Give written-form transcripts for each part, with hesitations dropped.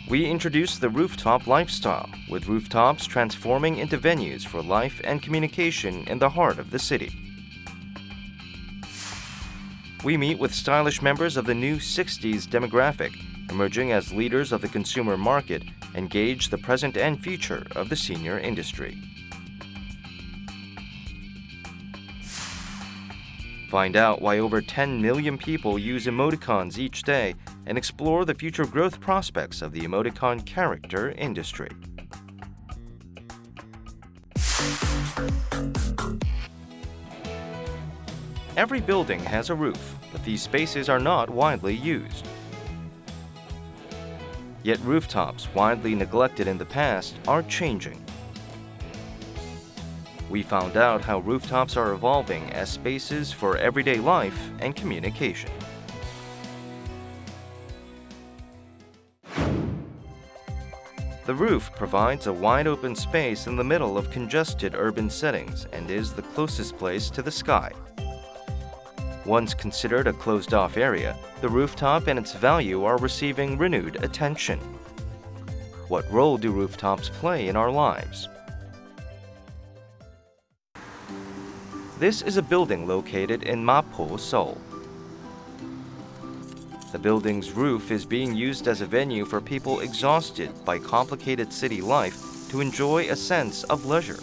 We introduce the rooftop lifestyle, with rooftops transforming into venues for life and communication in the heart of the city. We meet with stylish members of the new 60s demographic, emerging as leaders of the consumer market, and gauge the present and future of the senior industry. Find out why over 10 million people use emoticons each day and explore the future growth prospects of the emoticon character industry. Every building has a roof, but these spaces are not widely used. Yet rooftops, widely neglected in the past, are changing. We found out how rooftops are evolving as spaces for everyday life and communication. The roof provides a wide-open space in the middle of congested urban settings and is the closest place to the sky. Once considered a closed-off area, the rooftop and its value are receiving renewed attention. What role do rooftops play in our lives? This is a building located in Mapo, Seoul. The building's roof is being used as a venue for people exhausted by complicated city life to enjoy a sense of leisure.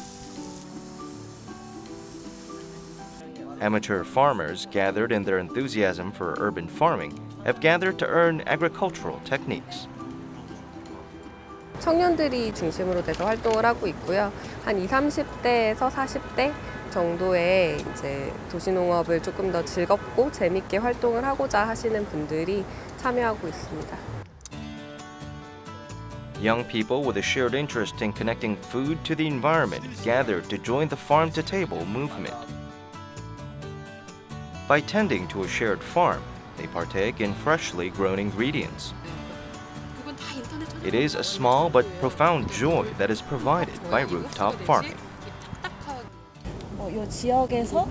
Amateur farmers, gathered in their enthusiasm for urban farming, have gathered to earn agricultural techniques. 청년들이 중심으로 돼서 활동을 하고 있고요. 한 20, 30대에서 40대 정도의 이제 도시농업을 조금 더 즐겁고 재밌게 활동을 하고자 하시는 분들이 참여하고 있습니다. Young people with a shared interest in connecting food to the environment gathered to join the farm-to-table movement. By tending to a shared farm, they partake in freshly grown ingredients. It is a small but profound joy that is provided by rooftop farming. 이 지역에서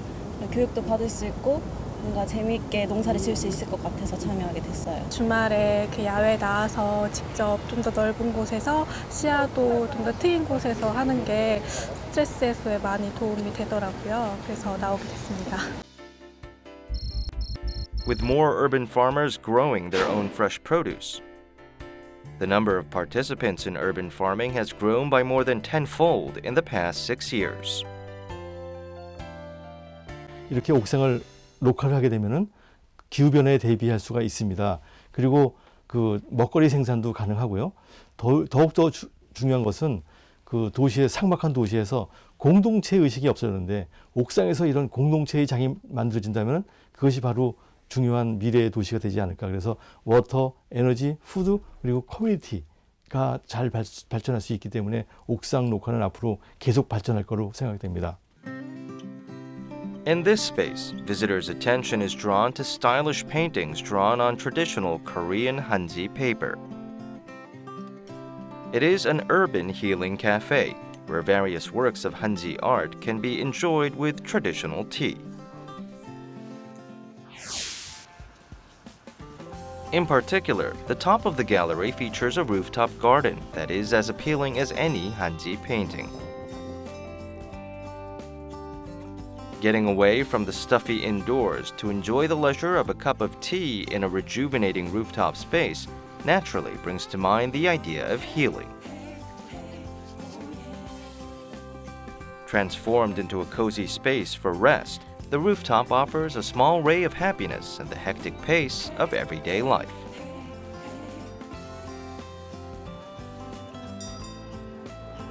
교육도 받을 수 있고 뭔가 재미있게 농사를 지을 수 있을 것 같아서 참여하게 됐어요. 주말에 이렇게 야외에 나와서 직접 좀 더 넓은 곳에서 시야도 좀 더 트인 곳에서 하는 게 스트레스 해소에 많이 도움이 되더라고요. 그래서 나오게 됐습니다. With more urban farmers growing their own fresh produce, the number of participants in urban farming has grown by more than tenfold in the past 6 years. 이렇게 옥상을 녹화를 하게 되면은 기후 변화에 대비할 수가 있습니다. 그리고 그 먹거리 생산도 가능하고요. 더욱더 중요한 것은 그 도시의 삭막한 도시에서 공동체 의식이 없었는데 옥상에서 이런 공동체의 장이 만들어진다면 그것이 바로 중요한 미래의 도시가 되지 않을까. 그래서 워터, 에너지, 푸드 그리고 커뮤니티가 잘 발전할 수 있기 때문에 옥상 녹화는 앞으로 계속 발전할 거로 생각됩니다. In this space, visitors' attention is drawn to stylish paintings drawn on traditional Korean Hanji paper. It is an urban healing cafe, where various works of Hanji art can be enjoyed with traditional tea. In particular, the top of the gallery features a rooftop garden that is as appealing as any Hanji painting. Getting away from the stuffy indoors to enjoy the leisure of a cup of tea in a rejuvenating rooftop space naturally brings to mind the idea of healing. Transformed into a cozy space for rest, the rooftop offers a small ray of happiness in the hectic pace of everyday life.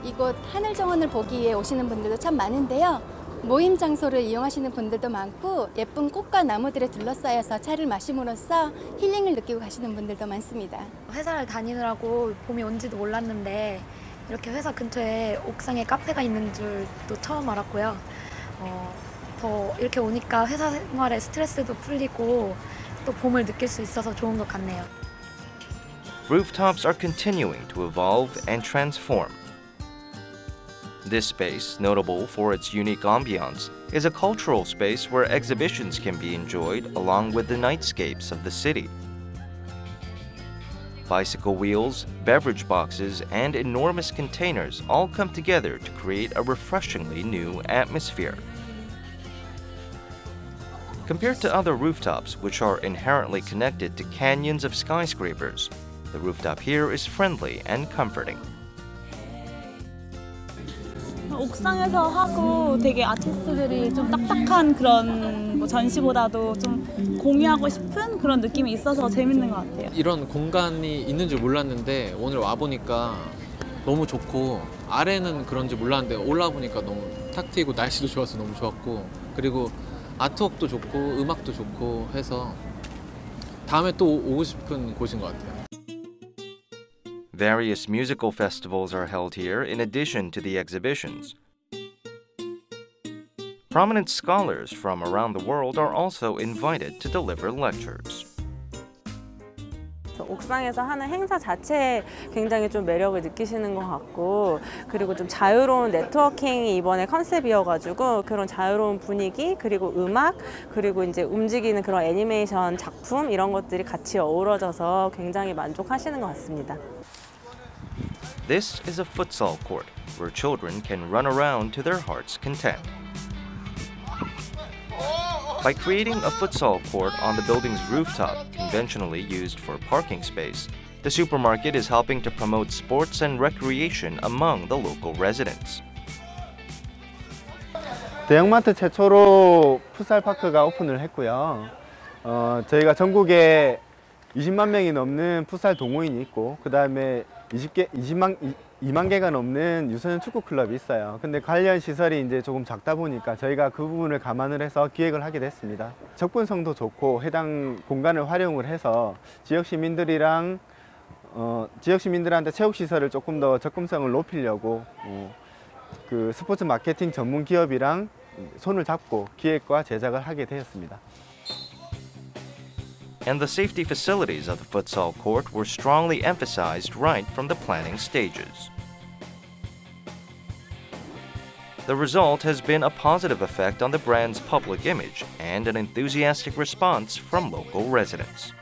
이곳 하늘정원을 보기 위해 오시는 분들도 참 많은데요. 모임 장소를 이용하시는 분들도 많고 예쁜 꽃과 나무들에 둘러싸여서 차를 마심으로써 힐링을 느끼고 가시는 분들도 많습니다. 회사를 다니느라고 봄이 온지도 몰랐는데 이렇게 회사 근처에 옥상에 카페가 있는 줄도 처음 알았고요. 더 이렇게 오니까 회사 생활의 스트레스도 풀리고 또 봄을 느낄 수 있어서 좋은 것 같네요. Rooftops are continuing to evolve and transform. This space, notable for its unique ambiance, is a cultural space where exhibitions can be enjoyed along with the nightscapes of the city. Bicycle wheels, beverage boxes, and enormous containers all come together to create a refreshingly new atmosphere. Compared to other rooftops, which are inherently connected to canyons of skyscrapers, the rooftop here is friendly and comforting. 옥상에서 하고 되게 아티스트들이 좀 딱딱한 그런 뭐 전시보다도 좀 공유하고 싶은 그런 느낌이 있어서 재밌는 것 같아요. 이런 공간이 있는 줄 몰랐는데 오늘 와보니까 너무 좋고 아래는 그런지 몰랐는데 올라보니까 너무 탁 트이고 날씨도 좋아서 너무 좋았고 그리고 아트웍도 좋고 음악도 좋고 해서 다음에 또 오고 싶은 곳인 것 같아요. Various musical festivals are held here in addition to the exhibitions. Prominent scholars from around the world are also invited to deliver lectures. 옥상에서 하는 행사 자체에 굉장히 좀 매력을 느끼시는 것 같고 그리고 좀 자유로운 네트워킹이 이번에 컨셉이어가지고 그런 자유로운 분위기 그리고 음악 그리고 이제 움직이는 그런 애니메이션 작품 이런 것들이 같이 어우러져서 굉장히 만족하시는 것 같습니다. This is a futsal court where children can run around to their heart's content. By creating a futsal court on the building's rooftop, conventionally used for parking space, the supermarket is helping to promote sports and recreation among the local residents. 대형마트 최초로 풋살 파크가 오픈을 했고요. 저희가 전국에 20만 명이 넘는 풋살 동호인이 있고 그 다음에 2만 개가 넘는 유소년 축구 클럽이 있어요. 근데 관련 시설이 이제 조금 작다 보니까 저희가 그 부분을 감안을 해서 기획을 하게 됐습니다. 접근성도 좋고 해당 공간을 활용을 해서 지역 시민들한테 체육 시설을 조금 더 접근성을 높이려고 그 스포츠 마케팅 전문 기업이랑 손을 잡고 기획과 제작을 하게 되었습니다. And the safety facilities of the futsal court were strongly emphasized right from the planning stages. The result has been a positive effect on the brand's public image and an enthusiastic response from local residents.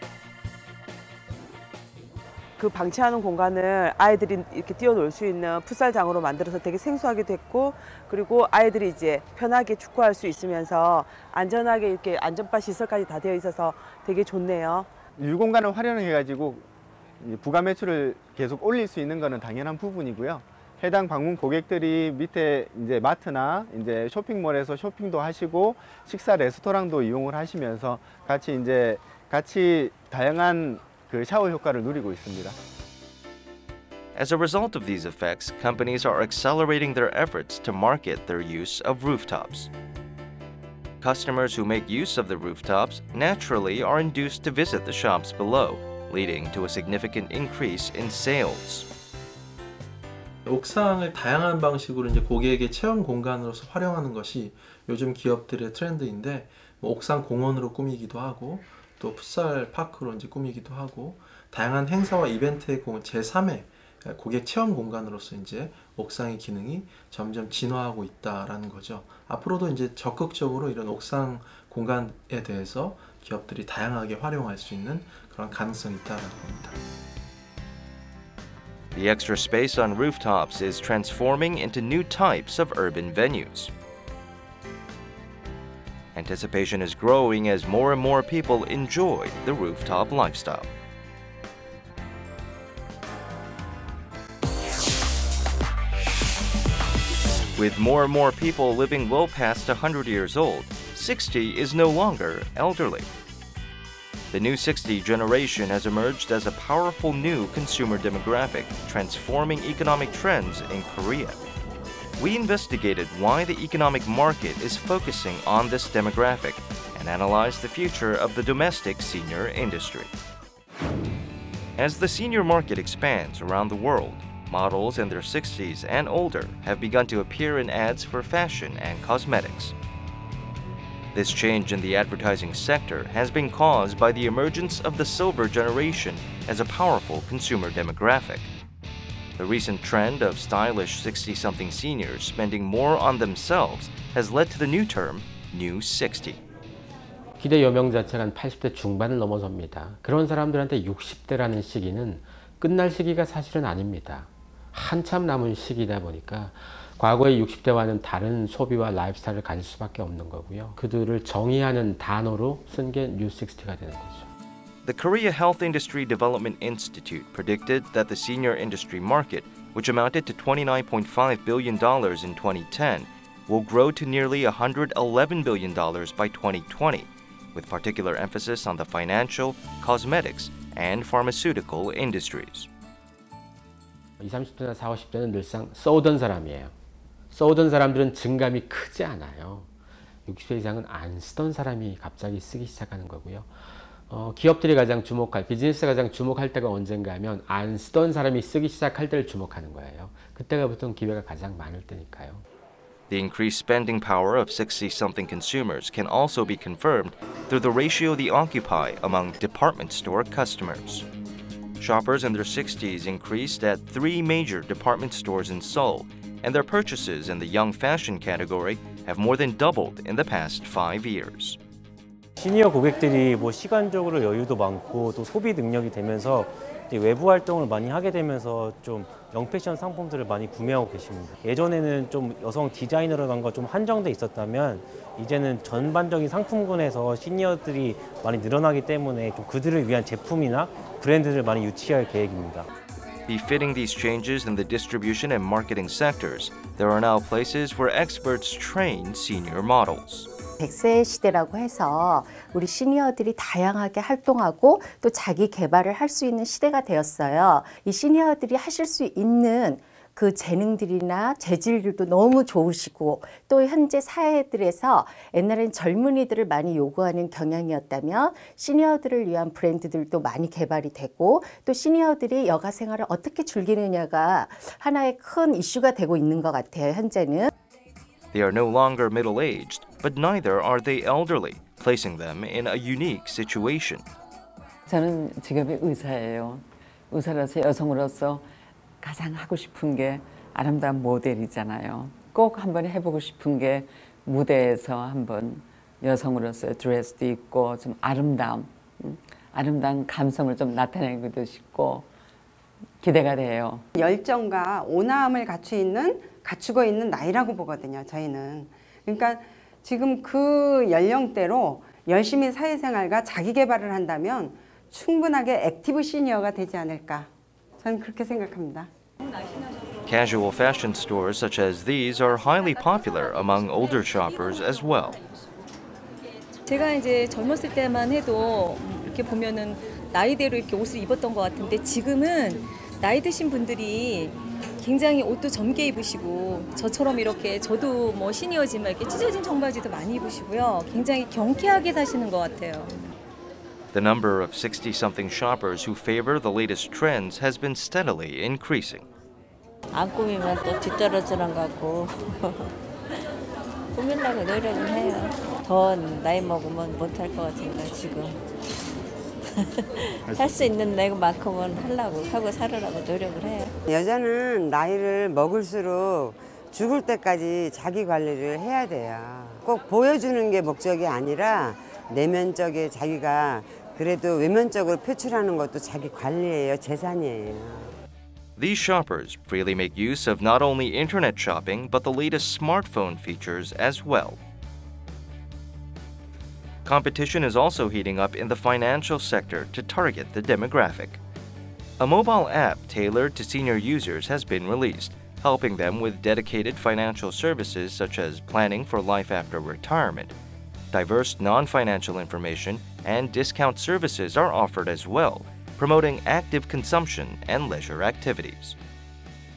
그 방치하는 공간을 아이들이 이렇게 뛰어놀 수 있는 풋살장으로 만들어서 되게 생소하게 됐고 그리고 아이들이 이제 편하게 축구할 수 있으면서 안전하게 이렇게 안전바 시설까지 다 되어 있어서 되게 좋네요. 유공간을 활용해가지고 부가 매출을 계속 올릴 수 있는 것은 당연한 부분이고요. 해당 방문 고객들이 밑에 이제 마트나 이제 쇼핑몰에서 쇼핑도 하시고 식사 레스토랑도 이용을 하시면서 같이 다양한 그 샤워 효과를 누리고 있습니다. As a result of these effects, companies are accelerating their efforts to market their use of rooftops. Customers who make use of the rooftops naturally are induced to visit the shops below, leading to a significant increase in sales. 옥상을 다양한 방식으로 이제 고객의 체험 공간으로서 활용하는 것이 요즘 기업들의 트렌드인데 옥상 공원으로 꾸미기도 하고 또 풋살 파크로 이제 꾸미기도 하고 다양한 행사와 이벤트의 제3의 고객 체험 공간으로서 이제 옥상의 기능이 점점 진화하고 있다라는 거죠. 앞으로도 이제 적극적으로 이런 옥상 공간에 대해서 기업들이 다양하게 활용할 수 있는 그런 가능성이 있다라는 겁니다. The extra space on rooftops is transforming into new types of urban venues. Anticipation is growing as more and more people enjoy the rooftop lifestyle. With more and more people living well past 100 years old, 60 is no longer elderly. The new 60 generation has emerged as a powerful new consumer demographic, transforming economic trends in Korea. We investigated why the economic market is focusing on this demographic and analyzed the future of the domestic senior industry. As the senior market expands around the world, models in their 60s and older have begun to appear in ads for fashion and cosmetics. This change in the advertising sector has been caused by the emergence of the silver generation as a powerful consumer demographic. The recent trend of stylish 60-something seniors spending more on themselves has led to the new term, New 60. 기대 여명 자체가 한 80대 중반을 넘어섭니다. 그런 사람들한테 60대라는 시기는 끝날 시기가 사실은 아닙니다. 한참 남은 시기다 보니까 과거의 60대와는 다른 소비와 라이프스타일을 가질 수밖에 없는 거고요. 그들을 정의하는 단어로 쓴 게 뉴60가 되는 거죠. The Korea Health Industry Development Institute predicted that the senior industry market, which amounted to $29.5 billion in 2010, will grow to nearly $111 billion by 2020, with particular emphasis on the financial, cosmetics, and pharmaceutical industries. 20, 30대나 40, 50대는 늘상 써오던 사람이에요. 써오던 사람들은 증감이 크지 않아요. 60세 이상은 안 쓰던 사람이 갑자기 쓰기 시작하는 거고요. 기업들이 가장 주목할, 비즈니스가 가장 주목할 때가 언젠가 하면 안 쓰던 사람이 쓰기 시작할 때를 주목하는 거예요. 그때가 보통 기회가 가장 많을 때니까요. The increased spending power of 60-something consumers can also be confirmed through the ratio they occupy among department store customers. Shoppers in their 60s increased at 3 major department stores in Seoul, and their purchases in the young fashion category have more than doubled in the past 5 years. 시니어 고객들이 뭐 시간적으로 여유도 많고 또 소비 능력이 되면서 외부 활동을 많이 하게 되면서 좀 영패션 상품들을 많이 구매하고 계십니다. 예전에는 좀 여성 디자이너라던가 좀 한정돼 있었다면 이제는 전반적인 상품군에서 시니어들이 많이 늘어나기 때문에 좀 그들을 위한 제품이나 브랜드를 많이 유치할 계획입니다. Befitting these changes in the distribution and marketing sectors, there are now places where experts train senior models. 100세 시대라고 해서 우리 시니어들이 다양하게 활동하고 또 자기 개발을 할 수 있는 시대가 되었어요. 이 시니어들이 하실 수 있는 그 재능들이나 재질들도 너무 좋으시고 또 현재 사회들에서 옛날엔 젊은이들을 많이 요구하는 경향이었다면 시니어들을 위한 브랜드들도 많이 개발이 되고 또 시니어들이 여가 생활을 어떻게 즐기느냐가 하나의 큰 이슈가 되고 있는 것 같아요, 현재는. They are no longer middle-aged, but neither are they elderly, placing them in a unique situation. 저는 직업이 의사예요. 의사로서 여성으로서 가장 하고 싶은 게 아름다운 모델이잖아요. 꼭 한번 해보고 싶은 게 무대에서 한번 여성으로서 드레스도 입고 좀 아름다운 감성을 좀 나타내기도 싶고 기대가 돼요. 열정과 온화함을 갖추고 있는 나이라고 보거든요, 저희는. 그러니까 지금 그 연령대로 열심히 사회생활과 자기개발을 한다면 충분하게 액티브 시니어가 되지 않을까, 저는 그렇게 생각합니다. Casual fashion stores such as these are highly popular among older shoppers as well. 제가 이제 젊었을 때만 해도 이렇게 보면은 나이대로 이렇게 옷을 입었던 것 같은데 지금은 나이 드신 분들이 굉장히 옷도 젊게 입으시고 저처럼 이렇게 저도 뭐 시니어지만 이렇게 찢어진 청바지도 많이 입으시고요. 굉장히 경쾌하게 사시는 것 같아요. The number of 60-something shoppers who favor the latest trends has been steadily increasing. 안 꾸미면 또 뒤떨어지는 것 같고 꾸미려고 노력은 해요. 더 나이 먹으면 못할 것 같으니까 지금 할 수 있는 내만큼은 하려고 하고 살으라고 노력을 해요. 여자는 나이를 먹을수록 죽을 때까지 자기 관리를 해야 돼요. 꼭 보여주는 게 목적이 아니라 내면적에 자기가 그래도 외면적으로 표출하는 것도 자기 관리예요, 재산이에요. These shoppers freely make use of not only internet shopping but the latest smartphone features as well. Competition is also heating up in the financial sector to target the demographic. A mobile app tailored to senior users has been released, helping them with dedicated financial services such as planning for life after retirement. Diverse non-financial information and discount services are offered as well, promoting active consumption and leisure activities.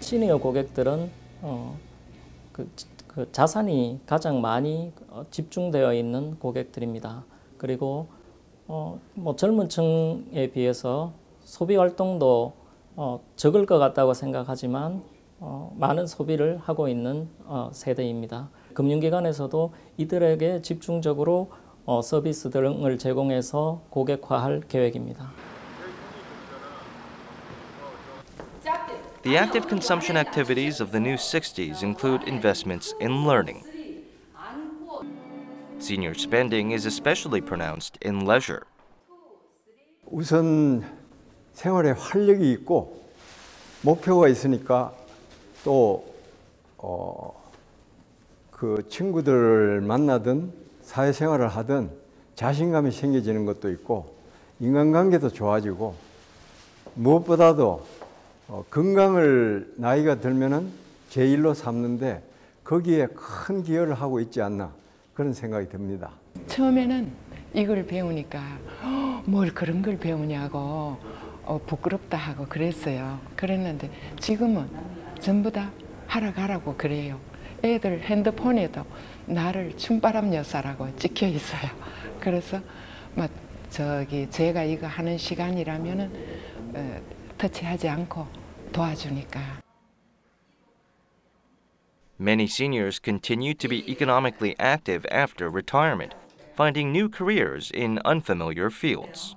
시니어 고객들은 그 자산이 가장 많이 집중되어 있는 고객들입니다. 그리고 뭐 젊은 층에 비해서 소비 활동도 적을 것 같다고 생각하지만 많은 소비를 하고 있는 세대입니다. 금융기관에서도 이들에게 집중적으로 서비스 등을 제공해서 고객화할 계획입니다. The active consumption activities of the new 60s include investments in learning. Senior spending is especially pronounced in leisure. 우선 생활에 활력이 있고 목표가 있으니까 또 그 친구들을 만나든 사회생활을 하든 자신감이 생겨지는 것도 있고 인간관계도 좋아지고 무엇보다도 건강을 나이가 들면은 제1로 삼는데 거기에 큰 기여를 하고 있지 않나 그런 생각이 듭니다. 처음에는 이걸 배우니까 뭘 그런 걸 배우냐고 부끄럽다 하고 그랬어요. 그랬는데 지금은 전부 다 하라 가라고 그래요. 애들 핸드폰에도 나를 춤바람 여사라고 찍혀 있어요. 그래서 막 제가 이거 하는 시간이라면은 터치하지 않고 도와주니까. Many seniors continue to be economically active after retirement, finding new careers in unfamiliar fields.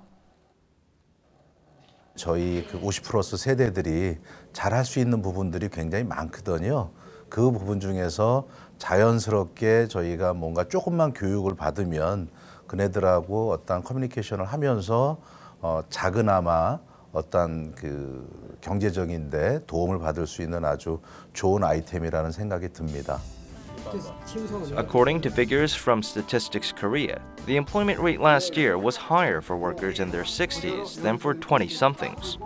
저희 그 50+ 세대들이 잘할 수 있는 부분들이 굉장히 많거든요. 그 부분 중에서 자연스럽게 저희가 뭔가 조금만 교육을 받으면 그네들하고 어떤 커뮤니케이션을 하면서 작으나마 어떤 그 경제적인데 도움을 받을 수 있는 아주 좋은 아이템이라는 생각이 듭니다. According to figures from Statistics Korea, the employment rate last year was higher for workers in their 60s than for 20-somethings.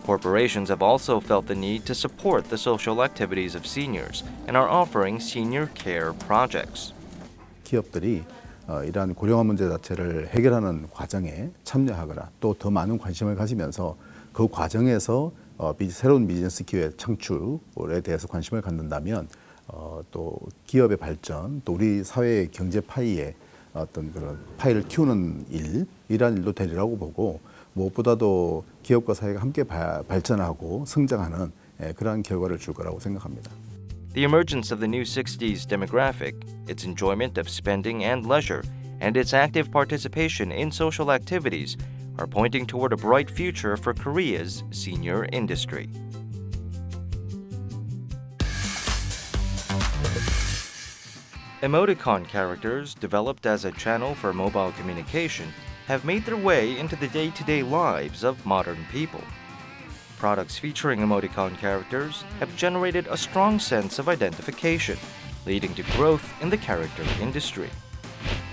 Corporations have also felt the need to support the social activities of seniors and are offering senior care projects. 기업들이 이러한 고령화 문제 자체를 해결하는 과정에 참여하거나 또 더 많은 관심을 가지면서 그 과정에서 새로운 비즈니스 기회 창출에 대해서 관심을 갖는다면 또 기업의 발전, 또 우리 사회의 경제 파이의 어떤 그런 파이를 키우는 이러한 일도 되리라고 보고 무엇보다도 기업과 사회가 함께 발전하고 성장하는 그러한 결과를 줄 거라고 생각합니다. The emergence of the new 60s demographic, its enjoyment of spending and leisure, and its active participation in social activities are pointing toward a bright future for Korea's senior industry. Emoticon characters, developed as a channel for mobile communication, have made their way into the day-to-day lives of modern people. Products featuring emoticon characters have generated a strong sense of identification, leading to growth in the character industry.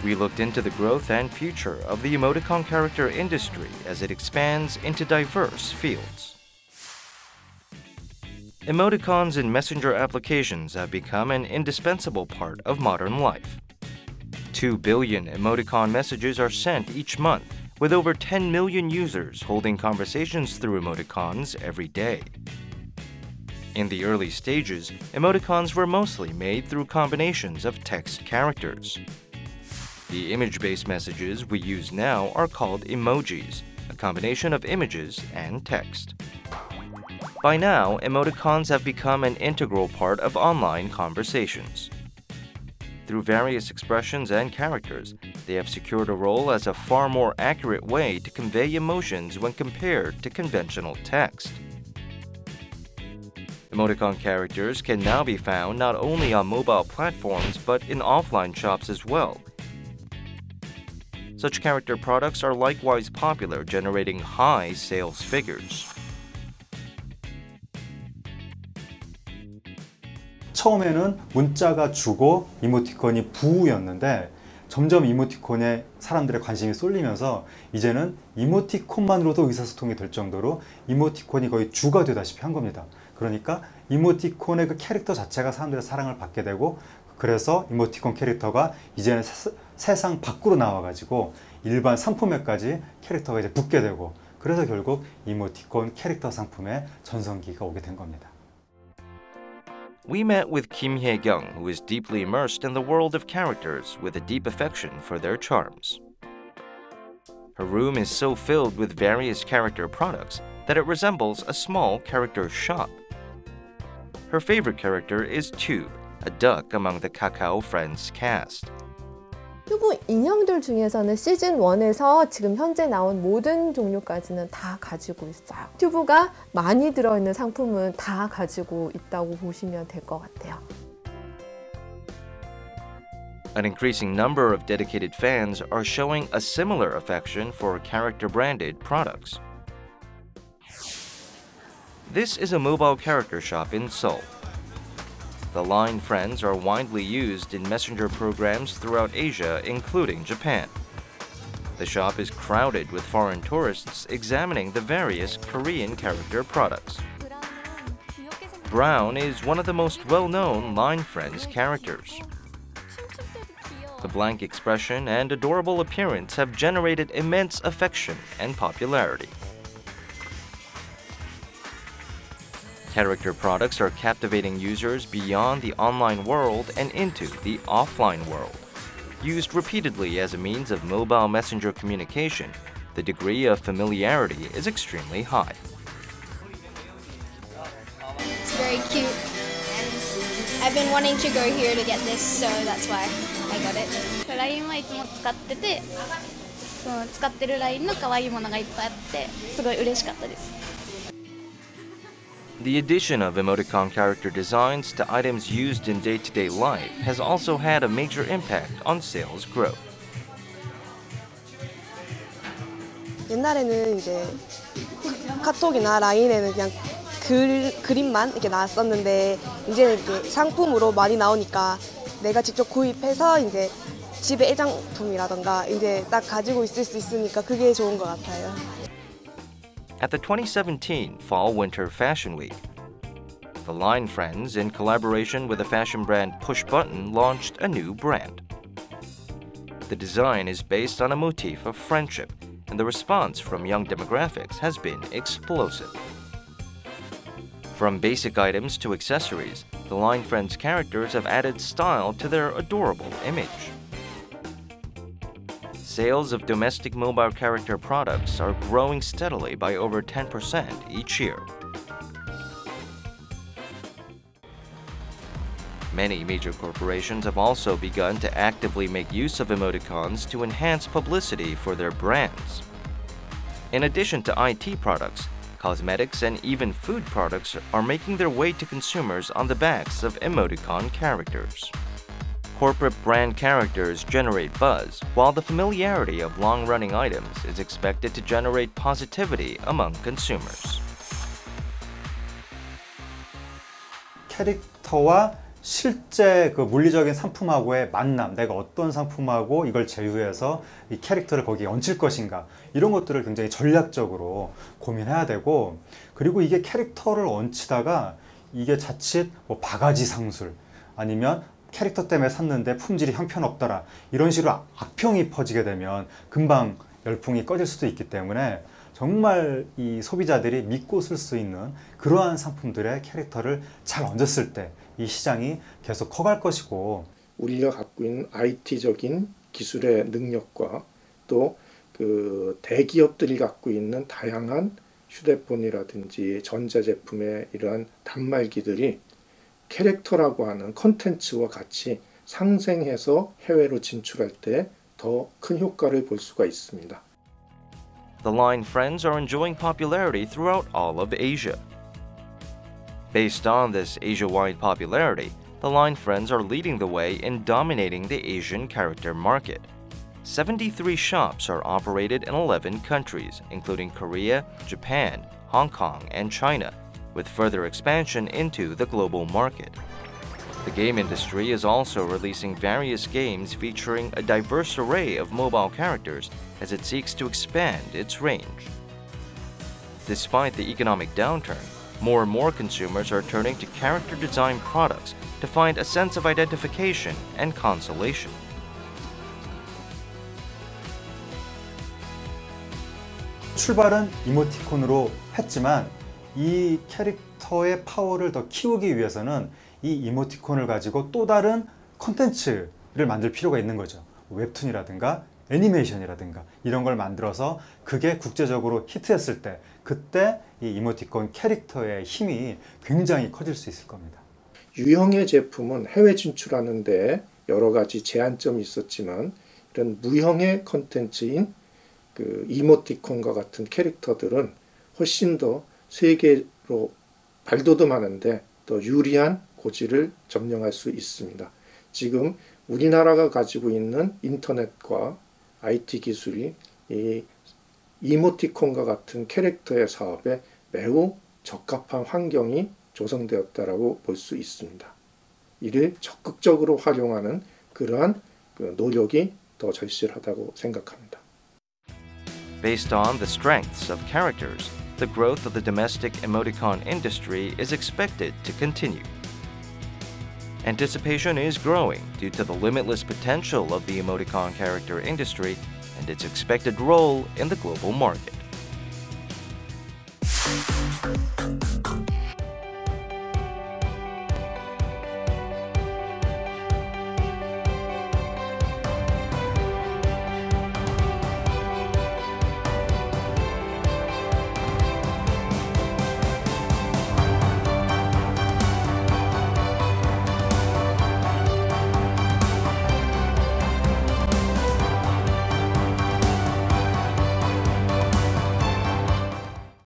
We looked into the growth and future of the emoticon character industry as it expands into diverse fields. Emoticons in messenger applications have become an indispensable part of modern life. 2 billion emoticon messages are sent each month, with over 10 million users holding conversations through emoticons every day. In the early stages, emoticons were mostly made through combinations of text characters. The image-based messages we use now are called emojis, a combination of images and text. By now, emoticons have become an integral part of online conversations. Through various expressions and characters, they have secured a role as a far more accurate way to convey emotions when compared to conventional text. Emoticon characters can now be found not only on mobile platforms but in offline shops as well. Such character products are likewise popular, generating high sales figures. 처음에는 문자가 주고 이모티콘이 부였는데 점점 이모티콘에 사람들의 관심이 쏠리면서 이제는 이모티콘만으로도 의사소통이 될 정도로 이모티콘이 거의 주가 되다시피 한 겁니다. 그러니까 이모티콘의 그 캐릭터 자체가 사람들의 사랑을 받게 되고 그래서 이모티콘 캐릭터가 이제는 세상 밖으로 나와가지고 일반 상품에까지 캐릭터가 이제 붙게 되고 그래서 결국 이모티콘 캐릭터 상품의 전성기가 오게 된 겁니다. We met with Kim Hye-kyung, who is deeply immersed in the world of characters with a deep affection for their charms. Her room is so filled with various character products that it resembles a small character shop. Her favorite character is Tube, a duck among the Kakao Friends cast. 튜브 인형들 중에서는 시즌 1에서 지금 현재 나온 모든 종류까지는 다 가지고 있어요. 튜브가 많이 들어있는 상품은 다 가지고 있다고 보시면 될 것 같아요. An increasing number of dedicated fans are showing a similar affection for character-branded products. This is a mobile character shop in Seoul. The Line Friends are widely used in messenger programs throughout Asia, including Japan. The shop is crowded with foreign tourists examining the various Korean character products. Brown is one of the most well-known Line Friends characters. The blank expression and adorable appearance have generated immense affection and popularity. Character products are captivating users beyond the online world and into the offline world. Used repeatedly as a means of mobile messenger communication, the degree of familiarity is extremely high. It's very cute. I've been wanting to go here to get this, so that's why I got it. LINE はいつも使ってて、使ってる LINE の可愛いものがいっぱいあって、すごい嬉しかったです。The addition of emoticon character designs to items used in day-to-day life has also had a major impact on sales growth. 옛날에는 이제 카톡이나 라인에는 그냥 그림만 이렇게 나왔었는데 이제는 이렇게 상품으로 많이 나오니까 내가 직접 구입해서 이제 집에 애장품이라던가 이제 딱 가지고 있을 수 있으니까 그게 좋은 것 같아요. At the 2017 Fall-Winter Fashion Week, the Line Friends, in collaboration with the fashion brand Push Button, launched a new brand. The design is based on a motif of friendship, and the response from young demographics has been explosive. From basic items to accessories, the Line Friends characters have added style to their adorable image. Sales of domestic mobile character products are growing steadily by over 10% each year. Many major corporations have also begun to actively make use of emoticons to enhance publicity for their brands. In addition to IT products, cosmetics and even food products are making their way to consumers on the backs of emoticon characters. Corporate brand characters generate buzz, while the familiarity of long-running items is expected to generate positivity among consumers. 캐릭터와 실제 그 물리적인 상품하고의 만남, 내가 어떤 상품하고 이걸 제휴해서 이 캐릭터를 거기에 얹힐 것인가, 이런 것들을 굉장히 전략적으로 고민해야 되고, 그리고 이게 캐릭터를 얹히다가 이게 자칫 뭐 바가지 상술 아니면 캐릭터 때문에 샀는데 품질이 형편없더라, 이런 식으로 악평이 퍼지게 되면 금방 열풍이 꺼질 수도 있기 때문에 정말 이 소비자들이 믿고 쓸 수 있는 그러한 상품들의 캐릭터를 잘 얹었을 때 이 시장이 계속 커갈 것이고, 우리가 갖고 있는 IT적인 기술의 능력과 또 그 대기업들이 갖고 있는 다양한 휴대폰이라든지 전자제품의 이러한 단말기들이 캐릭터라고 하는 콘텐츠와 같이 상생해서 해외로 진출할 때 더 큰 효과를 볼 수가 있습니다. The Line Friends are enjoying popularity throughout all of Asia. Based on this Asia-wide popularity, the Line Friends are leading the way in dominating the Asian character market. 73 shops are operated in 11 countries, including Korea, Japan, Hong Kong, and China, with further expansion into the global market. The game industry is also releasing various games featuring a diverse array of mobile characters as it seeks to expand its range. Despite the economic downturn, more and more consumers are turning to character design products to find a sense of identification and consolation. 출발은 이모티콘으로 했지만 이 캐릭터의 파워를 더 키우기 위해서는 이 이모티콘을 가지고 또 다른 콘텐츠를 만들 필요가 있는 거죠. 웹툰이라든가 애니메이션이라든가 이런 걸 만들어서 그게 국제적으로 히트했을 때, 그때 이 이모티콘 캐릭터의 힘이 굉장히 커질 수 있을 겁니다. 유형의 제품은 해외 진출하는데 여러 가지 제한점이 있었지만 이런 무형의 콘텐츠인 그 이모티콘과 같은 캐릭터들은 훨씬 더 세계로 발돋움하는데 더 유리한 고지를 점령할 수 있습니다. 지금 우리나라가 가지고 있는 인터넷과 IT 기술이 이 이모티콘과 같은 캐릭터의 사업에 매우 적합한 환경이 조성되었다라고 볼 수 있습니다. 이를 적극적으로 활용하는 그러한 노력이 더 절실하다고 생각합니다. Based on the strengths of characters, the growth of the domestic emoticon industry is expected to continue. Anticipation is growing due to the limitless potential of the emoticon character industry and its expected role in the global market.